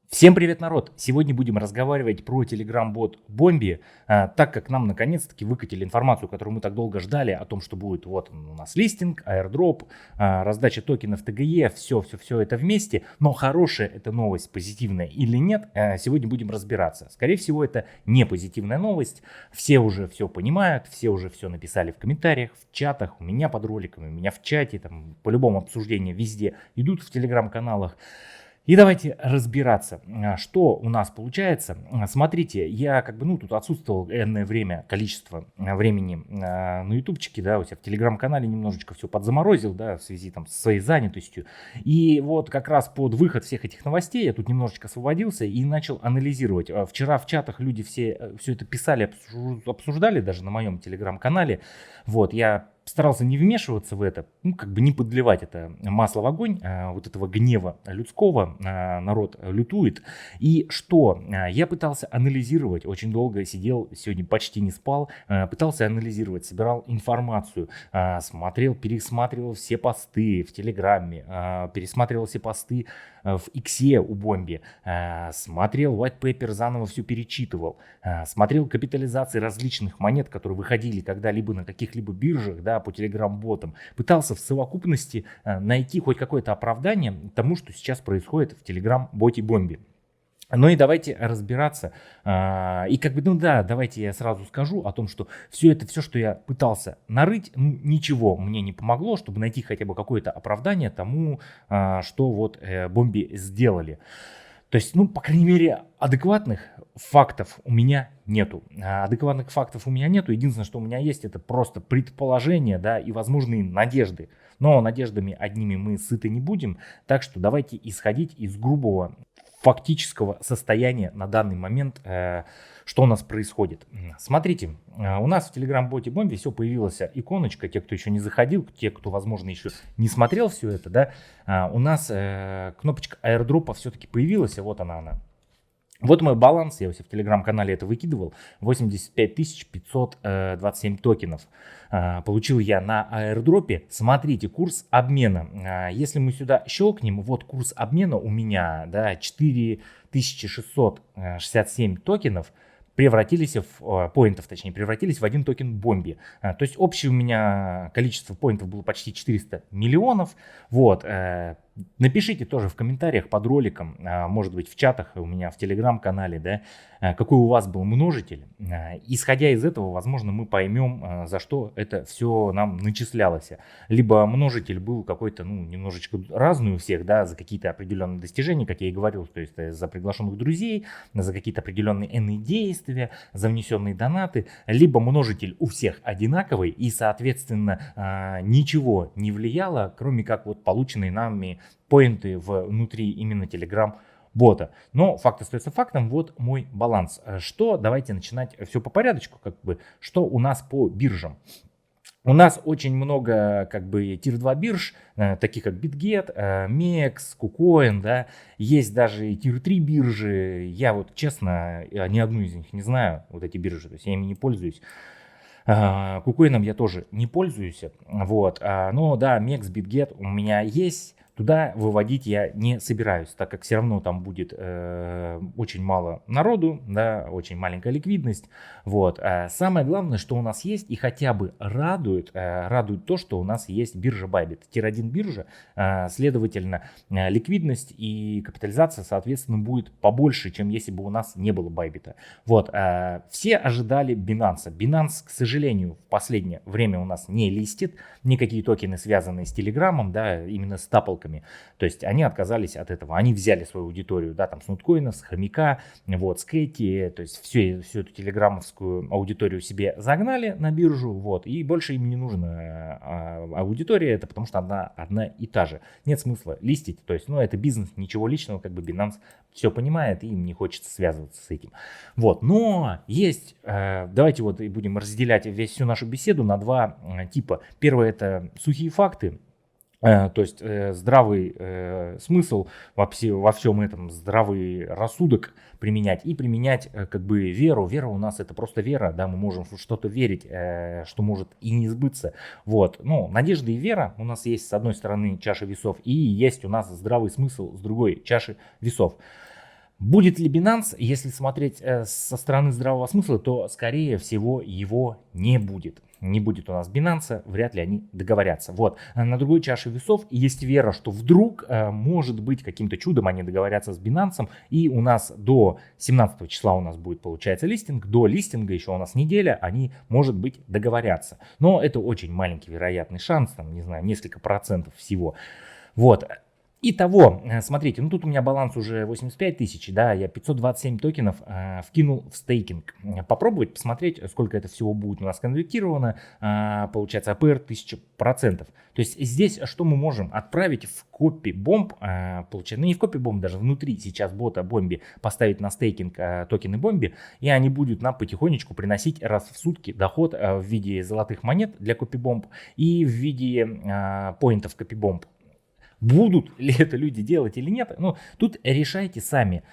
Всем привет, народ! Сегодня будем разговаривать про Telegram-бот Bombi, так как нам наконец-таки выкатили информацию, которую мы так долго ждали, о том, что будет вот у нас листинг, airdrop, раздача токенов ТГЕ, все это вместе. Но хорошая это новость, позитивная или нет, сегодня будем разбираться. Скорее всего, это не позитивная новость. Все уже все понимают, все уже все написали в комментариях, в чатах, у меня под роликами, у меня в чате, там по-любому обсуждения везде идут в Telegram-каналах. И давайте разбираться, что у нас получается. Смотрите, я тут отсутствовал энное количество времени на ютубчике, да, у себя в телеграм-канале немножечко все подзаморозил, да, в связи там с своей занятостью. И вот как раз под выход всех этих новостей я тут немножечко освободился и начал анализировать. Вчера в чатах люди все это писали, обсуждали даже на моем телеграм-канале. Вот, я старался не вмешиваться в это, не подливать это масло в огонь, вот этого гнева людского, народ лютует. И что? Я пытался анализировать, очень долго сидел, сегодня почти не спал, пытался анализировать, собирал информацию, пересматривал все посты в Телеграме, пересматривал все посты в Иксе у Bombi, смотрел white paper, заново все перечитывал, смотрел капитализации различных монет, которые выходили когда-либо на каких-либо биржах, да, по телеграм-ботам, пытался в совокупности найти хоть какое-то оправдание тому, что сейчас происходит в телеграм-боте Bombi. Ну и давайте разбираться. И давайте я сразу скажу о том, что все, что я пытался нарыть, ничего мне не помогло, чтобы найти хотя бы какое-то оправдание тому, что вот Bombi сделали. То есть, по крайней мере, адекватных фактов у меня нету. Адекватных фактов у меня нету. Единственное, что у меня есть, это просто предположения, да, и возможные надежды. Но надеждами одними мы сыты не будем. Так что давайте исходить из грубого фактического состояния на данный момент, что у нас происходит. Смотрите, у нас в Telegram-боте Bombi все появилась иконочка, те, кто еще не заходил, те, кто, возможно, еще не смотрел все это, да, у нас кнопочка airdrop все-таки появилась, вот она. Вот мой баланс, я у себя в телеграм-канале это выкидывал, 85 527 токенов получил я на аирдропе. Смотрите, курс обмена, если мы сюда щелкнем, вот курс обмена у меня, да, 4667 токенов превратились в один токен Bombi. То есть общее у меня количество поинтов было почти 400 миллионов. Вот. Напишите тоже в комментариях под роликом, может быть в чатах у меня в телеграм-канале, да, какой у вас был множитель. Исходя из этого, возможно, мы поймем, за что это все нам начислялось. Либо множитель был какой-то, немножечко разный у всех, да, за какие-то определенные достижения, как я и говорил, то есть за приглашенных друзей, за какие-то определенные иные действия, за внесенные донаты, либо множитель у всех одинаковый и, соответственно, ничего не влияло, кроме как вот полученные нами поинты внутри именно Telegram-бота. Но факт остается фактом, вот мой баланс. Давайте начинать все по порядочку, что у нас по биржам. У нас очень много Tier 2 бирж, таких как BitGet, MEX, KuCoin, да, есть даже и Tier 3 биржи. Я вот честно ни одну из них не знаю, вот эти биржи, то есть я ими не пользуюсь. KuCoin я тоже не пользуюсь, вот, но да, MEX, BitGet у меня есть. Туда выводить я не собираюсь, так как все равно там будет очень мало народу, да, очень маленькая ликвидность. Вот. Самое главное, что у нас есть и хотя бы радует то, что у нас есть биржа Bybit. Тир-1 биржа, следовательно, ликвидность и капитализация, соответственно, будет побольше, чем если бы у нас не было Bybit. Вот. Все ожидали Binance. Binance, к сожалению, в последнее время у нас не листит. Никакие токены, связанные с Телеграмом, да, именно с тапалками. То есть они отказались от этого. Они взяли свою аудиторию, да, там с Ноткоина, с Хомяка, вот, с Кэти, то есть всю эту телеграммовскую аудиторию себе загнали на биржу, вот, и больше им не нужна аудитория, это потому что одна и та же. Нет смысла листить, то есть, это бизнес, ничего личного, Binance все понимает, и им не хочется связываться с этим. Вот, но есть, давайте вот и будем разделять всю нашу беседу на два типа. Первое — это сухие факты. То есть здравый смысл во всем этом, здравый рассудок применять и применять веру. Вера у нас это просто вера, да, мы можем в что-то верить, что может и не сбыться. Вот, надежда и вера у нас есть с одной стороны чаша весов, и есть у нас здравый смысл с другой чаши весов. Будет ли Binance, если смотреть со стороны здравого смысла, то, скорее всего, его не будет. Не будет у нас Binance, вряд ли они договорятся. Вот. На другой чаше весов есть вера, что вдруг, может быть, каким-то чудом они договорятся с Binance, и у нас до 17 числа у нас будет, получается, листинг. До листинга еще у нас неделя, они, может быть, договорятся. Но это очень маленький вероятный шанс, там, не знаю, несколько процентов всего. Вот. Итого, смотрите, ну тут у меня баланс уже 85 тысяч, да, я 527 токенов вкинул в стейкинг. Попробовать посмотреть, сколько это всего будет у нас конвертировано, получается APR 1000%. То есть здесь что мы можем отправить в копи-бомб, получается, ну не в копи-бомб, даже внутри сейчас бота Бомби поставить на стейкинг токены Бомби, и они будут нам потихонечку приносить раз в сутки доход в виде золотых монет для копи-бомб и в виде поинтов копи-бомб. Будут ли это люди делать или нет, ну, тут решайте сами.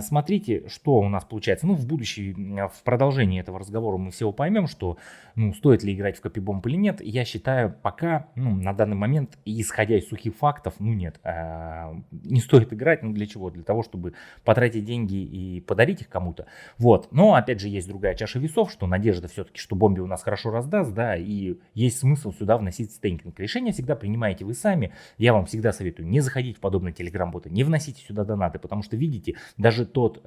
Смотрите, что у нас получается. Ну, в будущем, в продолжении этого разговора мы всего поймем, что, ну, стоит ли играть в копибомб или нет. Я считаю, пока, ну, на данный момент, исходя из сухих фактов, ну, нет. Не стоит играть, ну, для чего? Для того, чтобы потратить деньги и подарить их кому-то. Вот. Но, опять же, есть другая чаша весов, что надежда все-таки, что Бомби у нас хорошо раздаст, да, и есть смысл сюда вносить стейкинг. Решение всегда принимаете вы сами. Я вам всегда советую не заходить в подобные телеграм-боты, не вносите сюда донаты, потому что видите, даже тот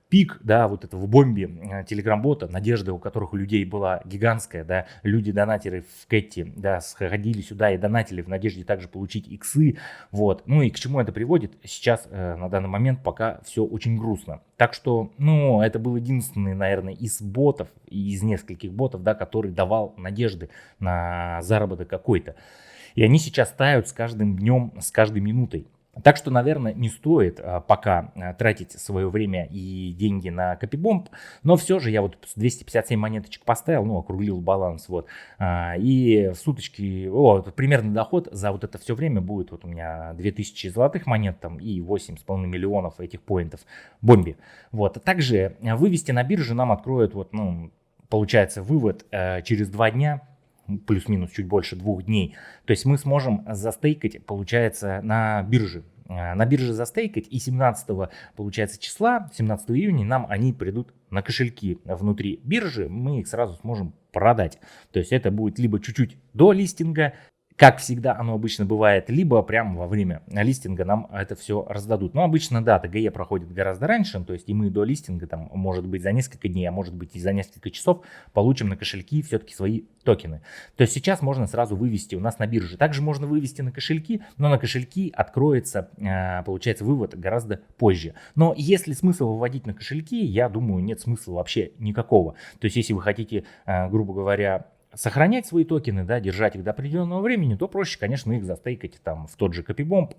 пик, да, вот этого Бомби телеграм-бота, надежда у которых у людей была гигантская, да, люди-донатеры в Кэти, да, сходили сюда и донатили в надежде также получить иксы, вот, ну и к чему это приводит, сейчас на данный момент пока все очень грустно. Так что, ну, это был единственный, наверное, из ботов, из нескольких ботов, да, который давал надежды на заработок какой-то. И они сейчас тают с каждым днем, с каждой минутой. Так что, наверное, не стоит пока тратить свое время и деньги на копибомб, но все же я вот 257 монеточек поставил, ну, округлил баланс, вот, и в суточки, вот, примерный доход за вот это все время будет вот у меня 2000 золотых монет там и 8,5 миллионов этих поинтов Бомби. Вот, также вывести на биржу нам откроют, вот, ну, получается, вывод через 2 дня, плюс-минус чуть больше 2 дней. То есть мы сможем застейкать, получается, на бирже. На бирже застейкать, и 17, получается, числа, 17 июня нам они придут на кошельки внутри биржи, мы их сразу сможем продать. То есть это будет либо чуть-чуть до листинга, как всегда оно обычно бывает, либо прямо во время листинга нам это все раздадут. Но обычно, да, ТГЕ проходит гораздо раньше, то есть и мы до листинга, там, может быть, за несколько дней, а может быть и за несколько часов получим на кошельки все-таки свои токены. То есть сейчас можно сразу вывести у нас на бирже. Также можно вывести на кошельки, но на кошельки откроется, получается, вывод гораздо позже. Но если смысл выводить на кошельки, я думаю, нет смысла вообще никакого. То есть если вы хотите, грубо говоря, сохранять свои токены, да, держать их до определенного времени, то проще, конечно, их застейкать там в тот же копибомб,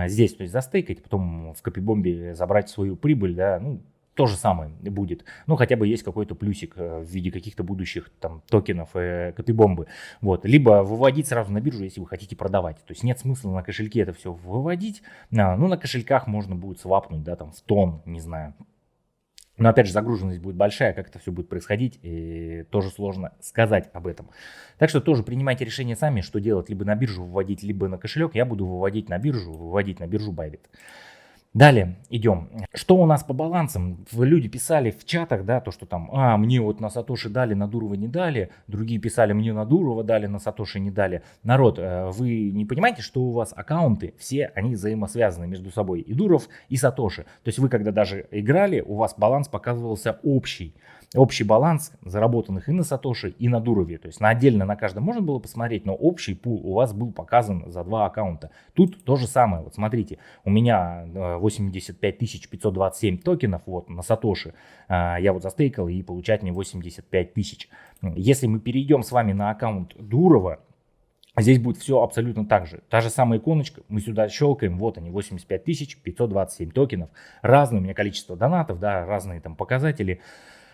здесь, то есть застейкать, потом в копибомбе забрать свою прибыль, да, ну, то же самое будет. Ну, хотя бы есть какой-то плюсик в виде каких-то будущих там токенов копибомбы. Вот. Либо выводить сразу на биржу, если вы хотите продавать. То есть нет смысла на кошельке это все выводить. Ну, на кошельках можно будет свапнуть, да, там в тон, не знаю. Но опять же, загруженность будет большая, как это все будет происходить, и тоже сложно сказать об этом. Так что тоже принимайте решение сами, что делать, либо на биржу выводить, либо на кошелек. Я буду выводить на биржу Bybit. Далее идем. Что у нас по балансам? Люди писали в чатах, да, то, что там, мне вот на Сатоши дали, на Дурова не дали. Другие писали, мне на Дурова дали, на Сатоши не дали. Народ, вы не понимаете, что у вас аккаунты, все они взаимосвязаны между собой. И Дуров, и Сатоши. То есть вы, когда даже играли, у вас баланс показывался общий. Общий баланс заработанных и на Сатоши, и на Дурове. То есть отдельно на каждом можно было посмотреть, но общий пул у вас был показан за 2 аккаунта. Тут то же самое. Вот смотрите, у меня 85 527 токенов вот, на Сатоши. Я вот застейкал и получать мне 85 тысяч. Если мы перейдем с вами на аккаунт Дурова, здесь будет все абсолютно так же. Та же самая иконочка, мы сюда щелкаем, вот они, 85 527 токенов. Разное у меня количество донатов, да, разные там показатели.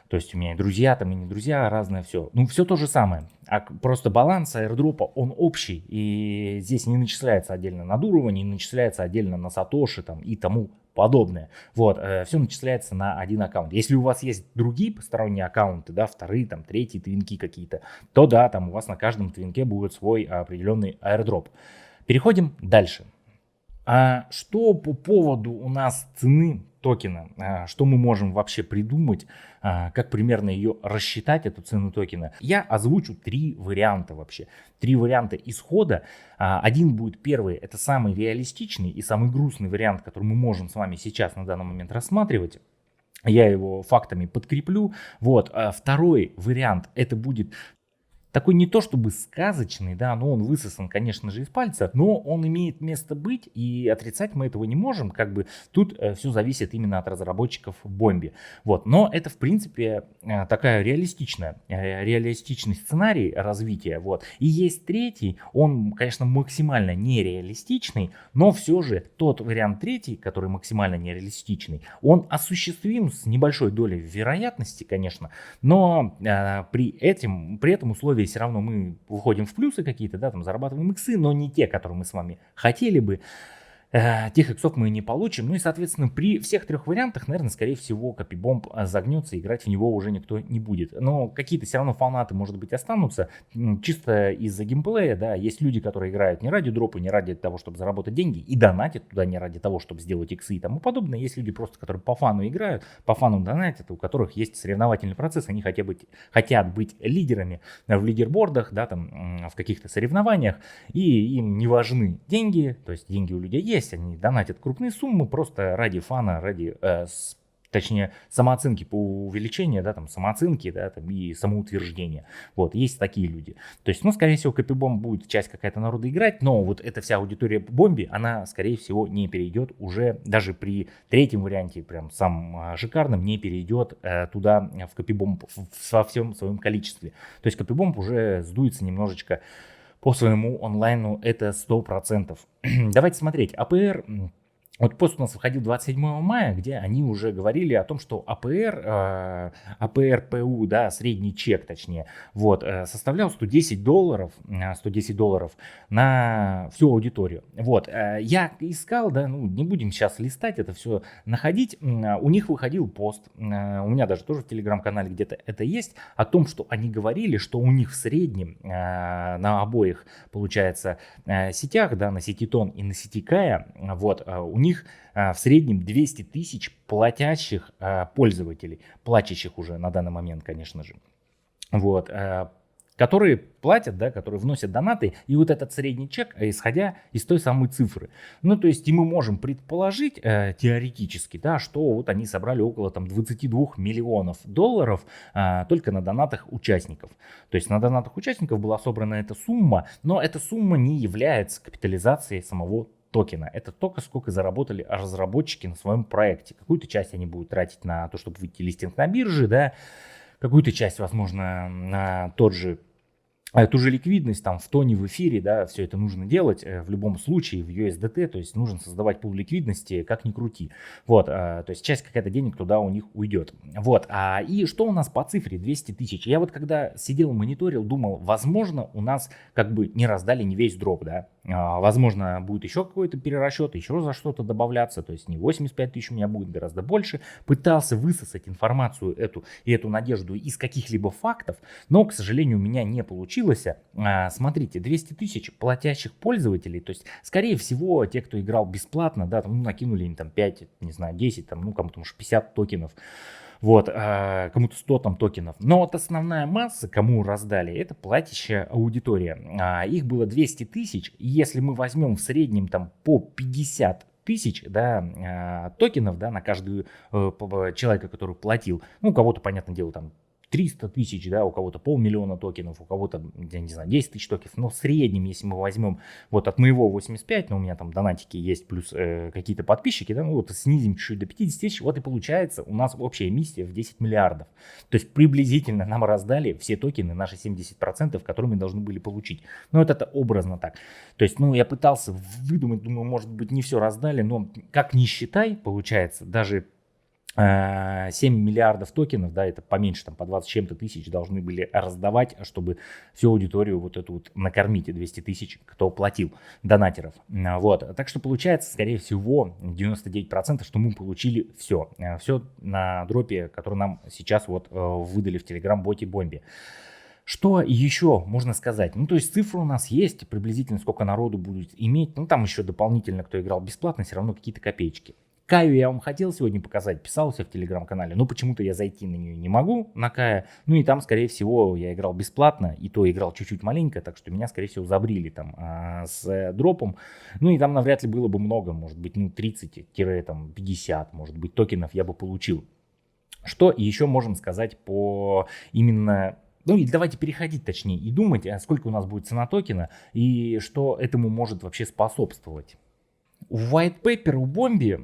То есть у меня и друзья, там и не друзья, разное все. Ну, все то же самое. А просто баланс аирдропа, он общий. И здесь не начисляется отдельно на Дурова, не начисляется отдельно на Сатоши там, и тому подобное. Вот, все начисляется на один аккаунт. Если у вас есть другие посторонние аккаунты, да, вторые, там, третьи твинки какие-то, то да, там у вас на каждом твинке будет свой определенный аирдроп. Переходим дальше. А что по поводу у нас цены токена, что мы можем вообще придумать, как примерно ее рассчитать, эту цену токена, я озвучу 3 варианта вообще. 3 варианта исхода. Один будет первый, это самый реалистичный и самый грустный вариант, который мы можем с вами сейчас на данный момент рассматривать. Я его фактами подкреплю. Вот. Второй вариант, это будет такой не то чтобы сказочный, да, но он высосан, конечно же, из пальца, но он имеет место быть, и отрицать мы этого не можем, как бы тут все зависит именно от разработчиков Бомби. Вот, но это, в принципе, такая реалистичный сценарий развития, вот. И есть третий, он, конечно, максимально нереалистичный, но все же тот вариант третий, который максимально нереалистичный, он осуществим с небольшой долей вероятности, конечно, но при этом условии все равно мы выходим в плюсы какие-то, да, там зарабатываем иксы, но не те, которые мы с вами хотели бы. Тех иксов мы не получим. Ну и, соответственно, при всех 3 вариантах, наверное, скорее всего, Копибомб загнется, играть в него уже никто не будет. Но какие-то все равно фанаты, может быть, останутся. Чисто из-за геймплея, да, есть люди, которые играют не ради дропа, не ради того, чтобы заработать деньги, и донатят туда не ради того, чтобы сделать иксы и тому подобное. Есть люди просто, которые по фану играют, по фану донатят, у которых есть соревновательный процесс, они хотят быть лидерами в лидербордах, да, там, в каких-то соревнованиях, и им не важны деньги, то есть деньги у людей есть, они донатят крупные суммы просто ради фана, точнее, самооценки по увеличению, да, там, самооценки, да, там, и самоутверждения. Вот, есть такие люди. То есть, ну, скорее всего, Копибомб будет часть какая-то народа играть, но вот эта вся аудитория Бомби, она, скорее всего, не перейдет уже, даже при третьем варианте, прям самым шикарным, не перейдет туда, в Копибомб, во всем своем количестве. То есть, Копибомб уже сдуется немножечко по своему онлайну, это 100%. Давайте смотреть. АПР, вот пост у нас выходил 27 мая, где они уже говорили о том, что АПР-ПУ, да, средний чек, точнее, вот, составлял $110, на всю аудиторию. Вот, я искал, да, ну, не будем сейчас листать, это все находить. У них выходил пост, у меня даже тоже в телеграм-канале где-то это есть, о том, что они говорили, что у них в среднем на обоих, получается, сетях, да, на сети Тон и на сети Кая, вот, у них в среднем 200 тысяч платящих пользователей, платящих уже на данный момент, конечно же, вот, которые платят, да, которые вносят донаты, и вот этот средний чек, исходя из той самой цифры. Ну, то есть, и мы можем предположить теоретически, да, что вот они собрали около там 22 миллионов долларов только на донатах участников. То есть, на донатах участников была собрана эта сумма, но эта сумма не является капитализацией самого токена. Это только сколько заработали разработчики на своем проекте. Какую-то часть они будут тратить на то, чтобы выйти листинг на бирже, да, какую-то часть, возможно, на ту же ликвидность там в тоне, в эфире, да, все это нужно делать в любом случае в USDT, то есть нужно создавать пул ликвидности, как ни крути. Вот, то есть часть какая-то денег туда у них уйдет. Вот, и что у нас по цифре 200 тысяч? Я вот когда сидел, мониторил, думал, возможно, у нас как бы не раздали не весь дроп, да, возможно, будет еще какой-то перерасчет, еще за что-то добавляться, то есть не 85 тысяч у меня будет, гораздо больше. Пытался высосать информацию эту и эту надежду из каких-либо фактов, но, к сожалению, у меня не получилось. Смотрите, 200 тысяч платящих пользователей, то есть, скорее всего, те, кто играл бесплатно, да, там, ну, накинули им там 5, не знаю, 10, там, ну, кому-то, может, 50 токенов. Вот, кому-то 100 там токенов. Но вот основная масса, кому раздали, это платящая аудитория. Их было 200 тысяч. И если мы возьмем в среднем там по 50 тысяч, да, токенов, да, на каждого человека, который платил, ну, у кого-то, понятное дело, там 300 тысяч, да, у кого-то 500 000 токенов, у кого-то, я не знаю, 10 тысяч токенов, но в среднем, если мы возьмем вот от моего 85, но у меня там донатики есть, плюс какие-то подписчики, да, ну вот снизим чуть-чуть до 50 тысяч, вот и получается у нас общая эмиссия в 10 миллиардов. То есть приблизительно нам раздали все токены, наши 70%, которые мы должны были получить. Ну вот это образно так. То есть, ну я пытался выдумать, думаю, может быть не все раздали, но как ни считай, получается, даже 7 миллиардов токенов, да, это поменьше, там, по 20 чем-то тысяч должны были раздавать, чтобы всю аудиторию вот эту вот накормить, и 200 тысяч, кто платил, донатеров. Вот, так что получается, скорее всего, 99%, что мы получили все на дропе, который нам сейчас вот выдали в Telegram-боте Бомби. Что еще можно сказать? Ну, то есть цифры у нас есть, приблизительно сколько народу будет иметь, ну, там еще дополнительно, кто играл бесплатно, все равно какие-то копеечки. Каю я вам хотел сегодня показать, писал у себя в телеграм-канале, но почему-то я зайти на нее не могу, на Кая. Ну и там, скорее всего, я играл бесплатно, и то играл чуть-чуть маленько, так что меня, скорее всего, забрили там с дропом. Ну и там навряд ли было бы много, может быть, 30-50, может быть, токенов я бы получил. Что еще можем сказать по именно... Ну и давайте переходить точнее и думать, сколько у нас будет цена токена и что этому может вообще способствовать. У White Paper, у Бомби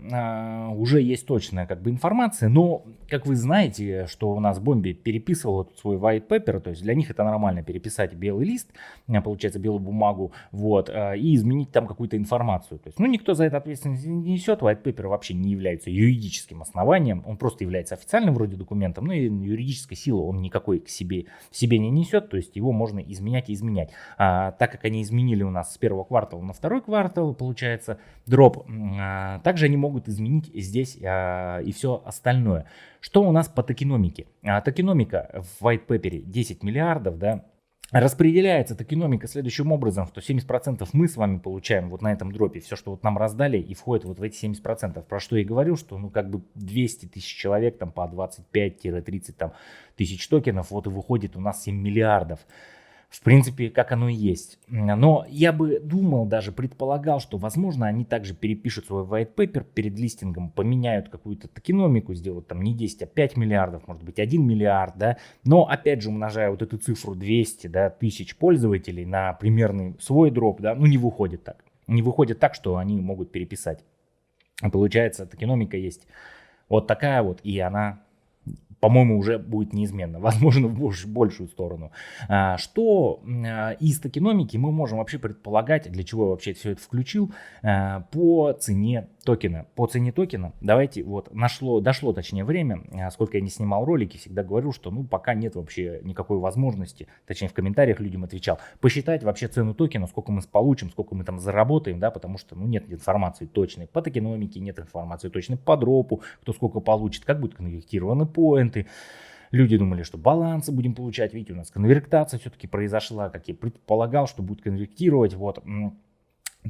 уже есть точная информация, но, как вы знаете, что у нас Бомби переписывал свой White Paper, то есть для них это нормально переписать белый лист, получается белую бумагу, и изменить там какую-то информацию. То есть, никто за это ответственность не несет, White Paper вообще не является юридическим основанием, он просто является официальным вроде документом, но и юридической силы он никакой в себе не несет, то есть его можно изменять и изменять. Так как они изменили у нас с первого квартала на второй квартал, получается, дроп. Также они могут изменить здесь и все остальное. Что у нас по токеномике? Токеномика в white paper 10 миллиардов, да, распределяется токеномика следующим образом, что 70% мы с вами получаем вот на этом дропе, все, что вот нам раздали, и входит вот в эти 70%. Про что я говорил, что 200 тысяч человек там по 25-30 там, тысяч токенов, вот и выходит у нас 7 миллиардов. В принципе, как оно и есть. Но я бы думал, даже предполагал, что, возможно, они также перепишут свой white paper перед листингом, поменяют какую-то токеномику, сделают там не 10, а 5 миллиардов, может быть, 1 миллиард, да. Но, опять же, умножая вот эту цифру 200, да, тысяч пользователей на примерный свой дроп, да, не выходит так. Не выходит так, что они могут переписать. Получается, токеномика есть вот такая вот, и она... по-моему, уже будет неизменно, возможно, в большую сторону. Что из токеномики мы можем вообще предполагать, для чего я вообще все это включил, по цене токена. По цене токена, давайте, дошло точнее время, сколько я не снимал ролики, всегда говорю, что пока нет вообще никакой возможности, точнее в комментариях людям отвечал, посчитать вообще цену токена, сколько мы получим, сколько мы там заработаем, да, потому что нет информации точной по токеномике, нет информации точной по дропу, кто сколько получит, как будут конвертированы поинты. Люди думали, что балансы будем получать. Видите, у нас конвертация все-таки произошла, как я предполагал, что будет конвертировать.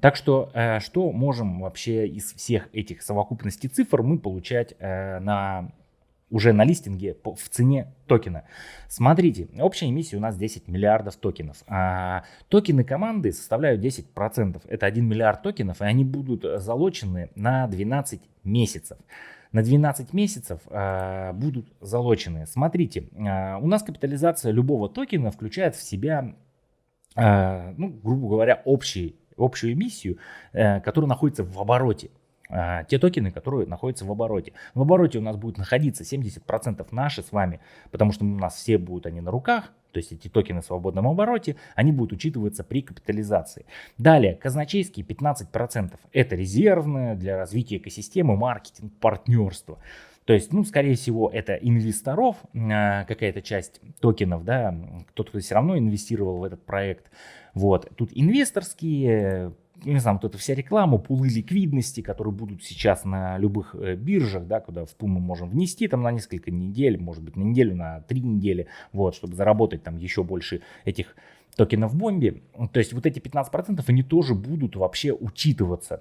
Так что, что можем вообще из всех этих совокупностей цифр мы получать уже на листинге в цене токена. Смотрите, общая эмиссия у нас 10 миллиардов токенов. Токены команды составляют 10%. Это 1 миллиард токенов, и они будут залочены на 12 месяцев. На 12 месяцев будут залочены. Смотрите, у нас капитализация любого токена включает в себя, грубо говоря, общую эмиссию, которая находится в обороте. Те токены, которые находятся в обороте. В обороте у нас будет находиться 70% наши с вами, потому что у нас все будут они на руках, то есть эти токены в свободном обороте, они будут учитываться при капитализации. Далее, казначейские 15%. Это резервное для развития экосистемы, маркетинг, партнерство. То есть, скорее всего, это инвесторов, какая-то часть токенов, да, кто-то все равно инвестировал в этот проект. Тут инвесторские, не знаю, вот эта вся реклама, пулы ликвидности, которые будут сейчас на любых биржах, да, куда в пул мы можем внести там на несколько недель, может быть, на неделю, на 3 недели, чтобы заработать там еще больше этих токенов в бомбе. То есть вот эти 15% они тоже будут вообще учитываться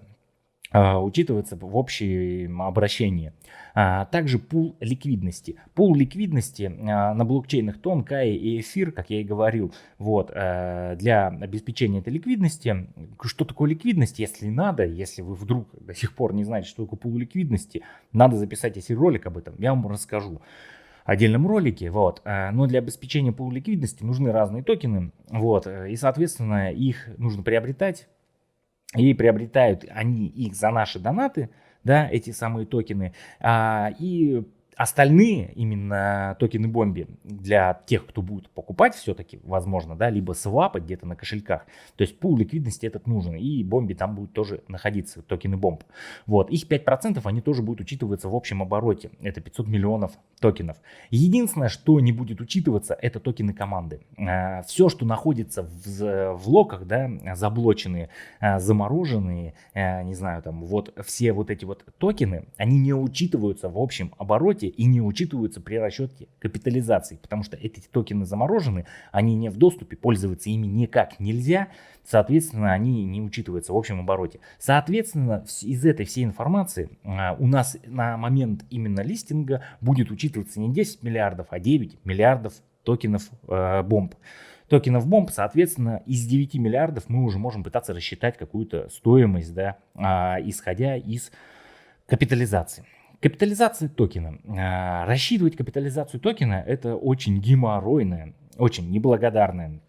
в общем обращении. Также пул ликвидности. Пул ликвидности на блокчейнах Тон, Кай и Эфир, как я и говорил, для обеспечения этой ликвидности. Что такое ликвидность? Если вы вдруг до сих пор не знаете, что такое пул ликвидности, надо записать если ролик об этом, я вам расскажу. Отдельном ролике, но для обеспечения пул ликвидности нужны разные токены, и, соответственно, их нужно приобретать. И приобретают они их за наши донаты, да, эти самые токены. И остальные именно токены Бомби для тех, кто будет покупать все-таки, возможно, да, либо свапать где-то на кошельках. То есть пул ликвидности этот нужен. И Бомби там будет тоже находиться, токены Бомб. Их 5% они тоже будут учитываться в общем обороте. Это 500 миллионов токенов. Единственное, что не будет учитываться, это токены команды. Все, что находится в локах, да, заблоченные, замороженные, не знаю, там, все эти токены, они не учитываются в общем обороте расчете и не учитываются при расчете капитализации, потому что эти токены заморожены, они не в доступе, пользоваться ими никак нельзя, соответственно, они не учитываются в общем обороте. Соответственно, из этой всей информации у нас на момент именно листинга будет учитываться не 10 миллиардов, а 9 миллиардов токенов бомб. Токенов бомб, соответственно, из 9 миллиардов мы уже можем пытаться рассчитать какую-то стоимость, да, исходя из капитализации. Капитализация токена. Рассчитывать капитализацию токена — это очень геморройное, очень неблагодарное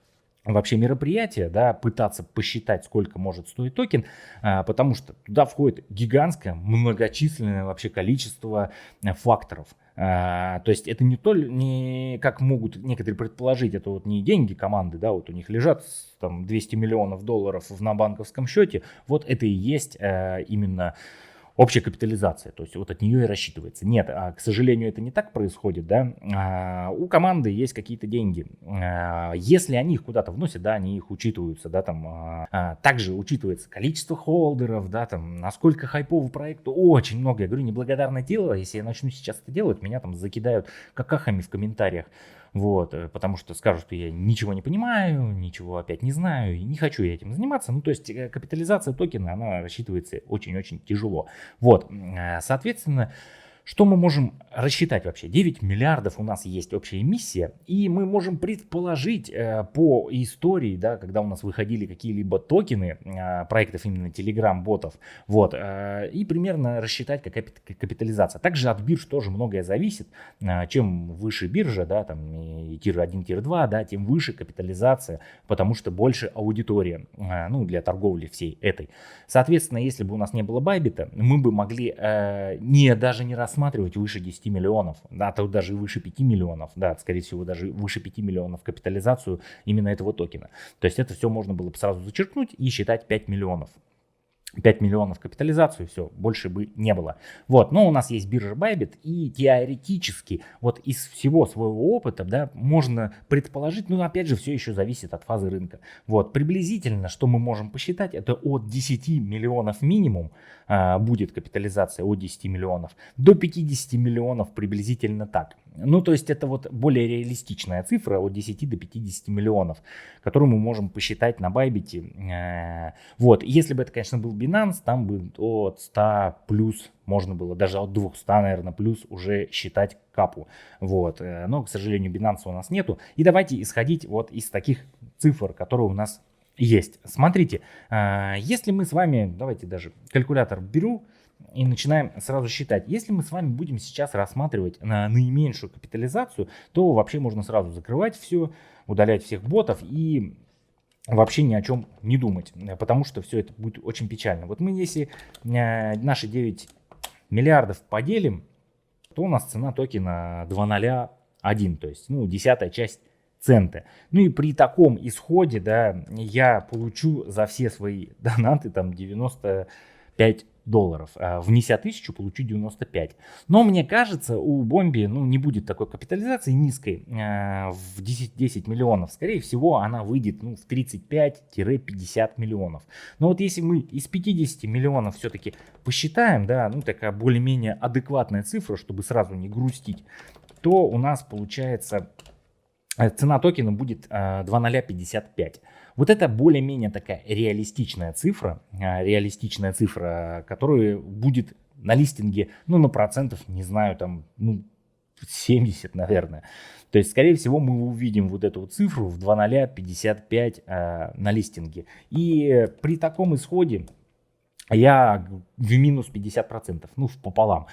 вообще мероприятие, да, пытаться посчитать, сколько может стоить токен, потому что туда входит гигантское, многочисленное вообще количество факторов. То есть это не как могут некоторые предположить, это вот не деньги команды, да, вот у них лежат там 200 миллионов долларов на банковском счете, вот это и есть именно общая капитализация, то есть вот от нее и рассчитывается. Нет, к сожалению, это не так происходит, да. У команды есть какие-то деньги. Если они их куда-то вносят, да, они их учитываются, да, там. Также учитывается количество холдеров, да, там, насколько хайповый проект. Очень много, я говорю, неблагодарное дело. Если я начну сейчас это делать, меня там закидают какахами в комментариях. Вот, потому что скажут, что я ничего не понимаю, ничего опять не знаю, и не хочу я этим заниматься. Ну, то есть капитализация токена, она рассчитывается очень-очень тяжело. Вот, соответственно, что мы можем рассчитать вообще? 9 миллиардов у нас есть общая эмиссия, и мы можем предположить по истории, да, когда у нас выходили какие-либо токены проектов именно Telegram-ботов, вот, и примерно рассчитать, какая капитализация. Также от бирж тоже многое зависит. Чем выше биржа, да, там тир 1, тир 2, да, тем выше капитализация, потому что больше аудитория, ну, для торговли всей этой. Соответственно, если бы у нас не было Bybit, мы бы могли даже не рассматривать выше 10 миллионов, да, то даже выше 5 миллионов, да, скорее всего, даже выше 5 миллионов капитализацию именно этого токена. То есть это все можно было бы сразу зачеркнуть и считать 5 миллионов. 5 миллионов капитализацию, все, больше бы не было. Вот, но у нас есть биржа Bybit, и теоретически вот из всего своего опыта, да, можно предположить, ну, опять же, все еще зависит от фазы рынка. Вот, приблизительно, что мы можем посчитать, это от 10 миллионов минимум будет капитализация, от 10 миллионов, до 50 миллионов приблизительно так. Ну, то есть это вот более реалистичная цифра от 10 до 50 миллионов, которую мы можем посчитать на Bybit. Вот, если бы это, конечно, был Binance, там бы от 100 плюс можно было, даже от 200, наверное, плюс уже считать капу. Вот, но, к сожалению, Binance у нас нету. И давайте исходить вот из таких цифр, которые у нас есть. Смотрите, если мы с вами, давайте даже калькулятор беру, и начинаем сразу считать. Если мы с вами будем сейчас рассматривать на наименьшую капитализацию, то вообще можно сразу закрывать все, удалять всех ботов и вообще ни о чем не думать, потому что все это будет очень печально. Вот мы если наши 9 миллиардов поделим, то у нас цена токена 2,01, то есть, ну, 10-я часть цента. Ну и при таком исходе, да, я получу за все свои донаты там 95 долларов. Внеся 1000, получу 95. Но мне кажется, у Бомби, ну, не будет такой капитализации низкой в 10 миллионов. Скорее всего, она выйдет, ну, в 35-50 миллионов. Но вот если мы из 50 миллионов все-таки посчитаем, да, ну, такая более-менее адекватная цифра, чтобы сразу не грустить, то у нас получается цена токена будет 2,055. Вот это более-менее такая реалистичная цифра, которая будет на листинге, ну, на процентов, не знаю, там, ну, 70, наверное. То есть, скорее всего, мы увидим вот эту вот цифру в 2,055 на листинге. И при таком исходе я в минус 50%, ну, пополам.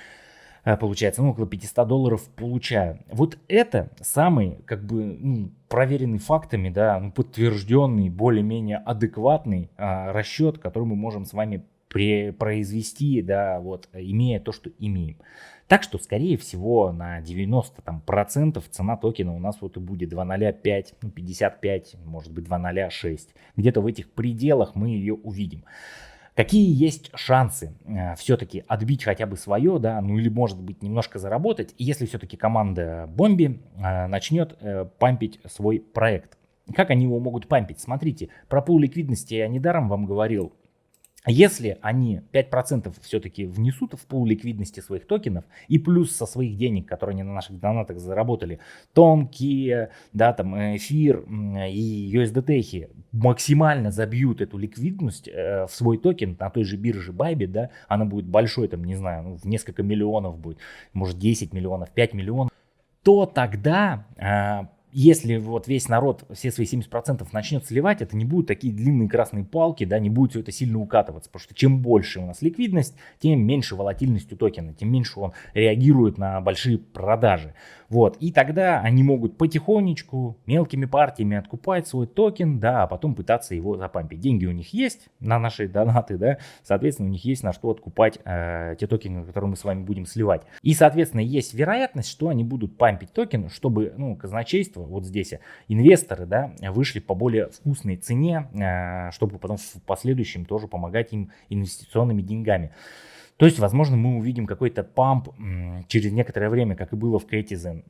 Получается, ну, около 500 долларов получаю. Вот это самый, как бы, ну, проверенный фактами, да, ну, подтвержденный, более-менее адекватный расчет, который мы можем с вами произвести, да, вот, имея то, что имеем. Так что, скорее всего, на 90% цена токена у нас вот и будет 2,05, ну, 55, может быть, 2,06. Где-то в этих пределах мы ее увидим. Какие есть шансы все-таки отбить хотя бы свое, да, ну или может быть немножко заработать, если все-таки команда Бомби начнет пампить свой проект? Как они его могут пампить? Смотрите, про пул ликвидности я недаром вам говорил. Если они 5% все-таки внесут в пул ликвидности своих токенов и плюс со своих денег, которые они на наших донатах заработали, тонкие, да, там эфир и USDT максимально забьют эту ликвидность в свой токен на той же бирже Bybit, да, она будет большой, там, не знаю, ну, в несколько миллионов будет, может 10 миллионов, 5 миллионов, то тогда если вот весь народ все свои 70% начнет сливать, это не будут такие длинные красные палки, да, не будет все это сильно укатываться, потому что чем больше у нас ликвидность, тем меньше волатильность у токена, тем меньше он реагирует на большие продажи. Вот, и тогда они могут потихонечку, мелкими партиями откупать свой токен, да, а потом пытаться его запампить. Деньги у них есть на наши донаты, да, соответственно, у них есть на что откупать те токены, которые мы с вами будем сливать. И, соответственно, есть вероятность, что они будут пампить токен, чтобы, ну, казначейство, вот здесь инвесторы, да, вышли по более вкусной цене, чтобы потом в последующем тоже помогать им инвестиционными деньгами. То есть, возможно, мы увидим какой-то памп через некоторое время, как и было в Katizen.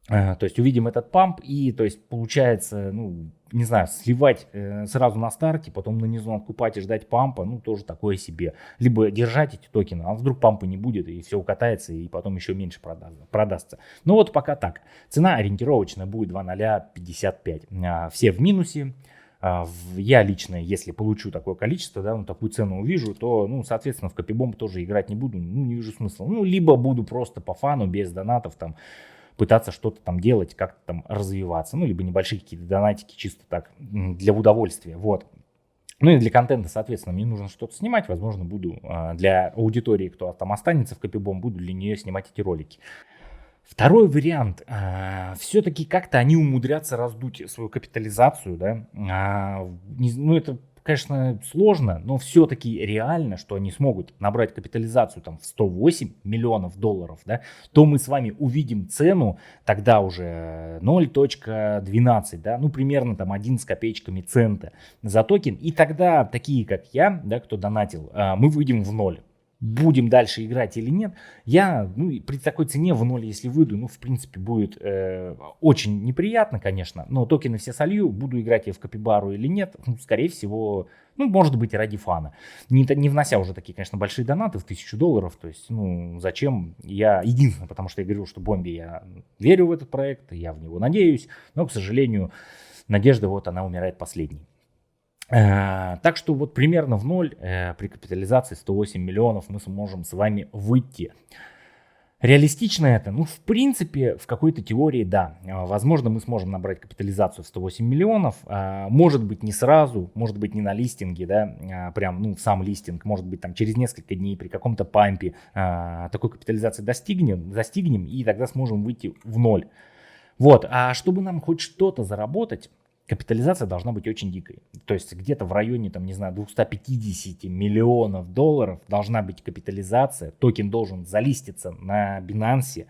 То есть увидим этот памп и, то есть, получается, ну, не знаю, сливать сразу на старте, потом на низу откупать и ждать пампа, ну, тоже такое себе. Либо держать эти токены, а вдруг пампа не будет и все укатается и потом еще меньше продастся. Ну вот пока так. Цена ориентировочная будет 2.055. Все в минусе. Я лично, если получу такое количество, да, ну, такую цену увижу, то, ну, соответственно, в копибомб тоже играть не буду, ну, не вижу смысла. Ну, либо буду просто по фану, без донатов, там, пытаться что-то там делать, как-то там развиваться, ну, либо небольшие какие-то донатики чисто так для удовольствия, вот. Ну и для контента, соответственно, мне нужно что-то снимать, возможно, буду для аудитории, кто там останется в копибомб, буду для нее снимать эти ролики. Второй вариант, все-таки как-то они умудрятся раздуть свою капитализацию, да, ну это, конечно, сложно, но все-таки реально, что они смогут набрать капитализацию там в 108 миллионов долларов, да, то мы с вами увидим цену тогда уже 0.12, да, ну примерно там 1 с копеечками цента за токен, и тогда такие, как я, да, кто донатил, мы выйдем в ноль. Будем дальше играть или нет, я, ну, при такой цене в ноль, если выйду, ну, в принципе, будет очень неприятно, конечно, но токены все солью, буду играть я в капибару или нет, ну, скорее всего, ну, может быть, и ради фана, не внося уже такие, конечно, большие донаты в $1000, то есть, ну, зачем, я, единственное, потому что я говорил, что Бомби, я верю в этот проект, я в него надеюсь, но, к сожалению, надежда, вот, она умирает последней. Так что вот примерно в ноль при капитализации 108 миллионов мы сможем с вами выйти. Реалистично это? Ну, в принципе, в какой-то теории, да. Возможно, мы сможем набрать капитализацию в 108 миллионов. Может быть, не сразу, может быть, не на листинге, да, прям, ну, сам листинг. Может быть, там через несколько дней при каком-то пампе такой капитализации достигнем, и тогда сможем выйти в ноль. Вот, а чтобы нам хоть что-то заработать, капитализация должна быть очень дикой. То есть где-то в районе, там, не знаю, 250 миллионов долларов должна быть капитализация. Токен должен залиститься на Binance.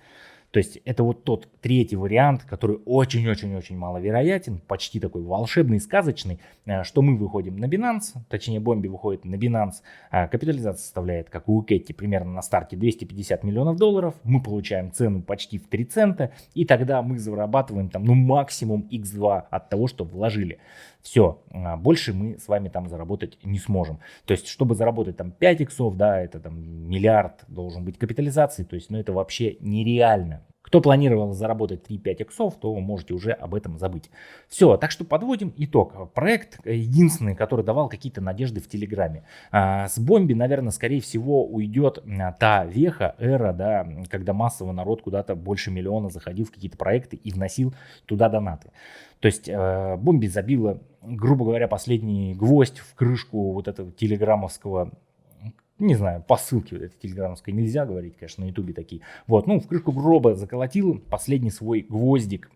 То есть это вот тот третий вариант, который очень-очень-очень маловероятен, почти такой волшебный, сказочный, что мы выходим на Binance, точнее Бомби выходит на Binance, капитализация составляет, как у Кетти, примерно на старте 250 миллионов долларов, мы получаем цену почти в 3 цента, и тогда мы зарабатываем там, ну, максимум x2 от того, что вложили. Все, больше мы с вами там заработать не сможем. То есть, чтобы заработать там 5 иксов, да, это там миллиард должен быть капитализации, то есть, ну, это вообще нереально. Кто планировал заработать 3-5 иксов, то можете уже об этом забыть. Все, так что подводим итог. Проект единственный, который давал какие-то надежды в Телеграме. С Бомби, наверное, скорее всего уйдет та веха, эра, да, когда массово народ куда-то больше миллиона заходил в какие-то проекты и вносил туда донаты. То есть Бомби забила, грубо говоря, последний гвоздь в крышку вот этого телеграммовского, не знаю, по ссылке вот этой телеграммовской нельзя говорить, конечно, на ютубе такие. Вот, ну, в крышку гроба заколотил последний свой гвоздик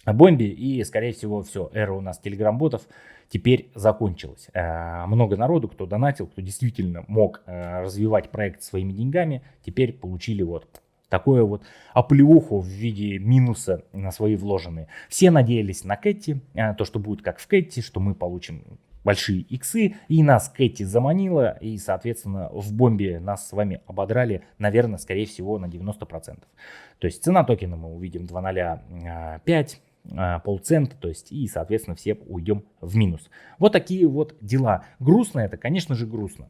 Бомби, и, скорее всего, все, эра у нас телеграм-ботов теперь закончилась. Много народу, кто донатил, кто действительно мог развивать проект своими деньгами, теперь получили вот такое вот оплеуху в виде минуса на свои вложенные. Все надеялись на Кэти, то, что будет как в Кэти, что мы получим большие иксы, и нас Кэти заманила, и, соответственно, в Бомбе нас с вами ободрали, наверное, скорее всего, на 90%. То есть цена токена мы увидим 2.05, полцента, то есть и, соответственно, все уйдем в минус. Вот такие вот дела. Грустно это, конечно же, грустно.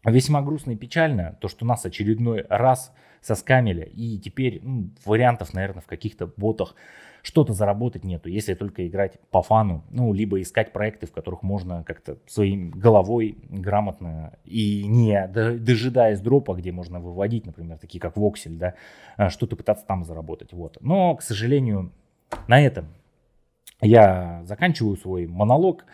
Весьма грустно и печально то, что нас очередной раз соскамили, и теперь вариантов, наверное, в каких-то ботах что-то заработать нету, если только играть по фану, либо искать проекты, в которых можно как-то своей головой грамотно и не дожидаясь дропа, где можно выводить, например, такие как Voxel, да, что-то пытаться там заработать. Вот. Но, к сожалению, на этом я заканчиваю свой монолог.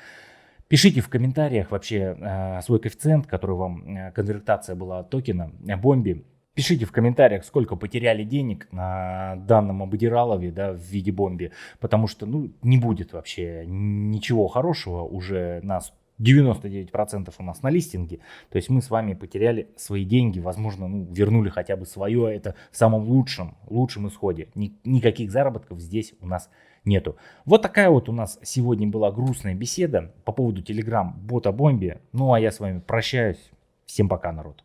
Пишите в комментариях вообще свой коэффициент, который вам конвертация была от токена Бомби. Пишите в комментариях, сколько потеряли денег на данном Абадиралове, да, в виде Бомби, потому что не будет вообще ничего хорошего уже на 99% у нас на листинге. То есть мы с вами потеряли свои деньги, возможно, вернули хотя бы свое, это в самом лучшем исходе. Никаких заработков здесь у нас нету. Вот такая вот у нас сегодня была грустная беседа по поводу Telegram бота Бомби. Ну а я с вами прощаюсь. Всем пока, народ.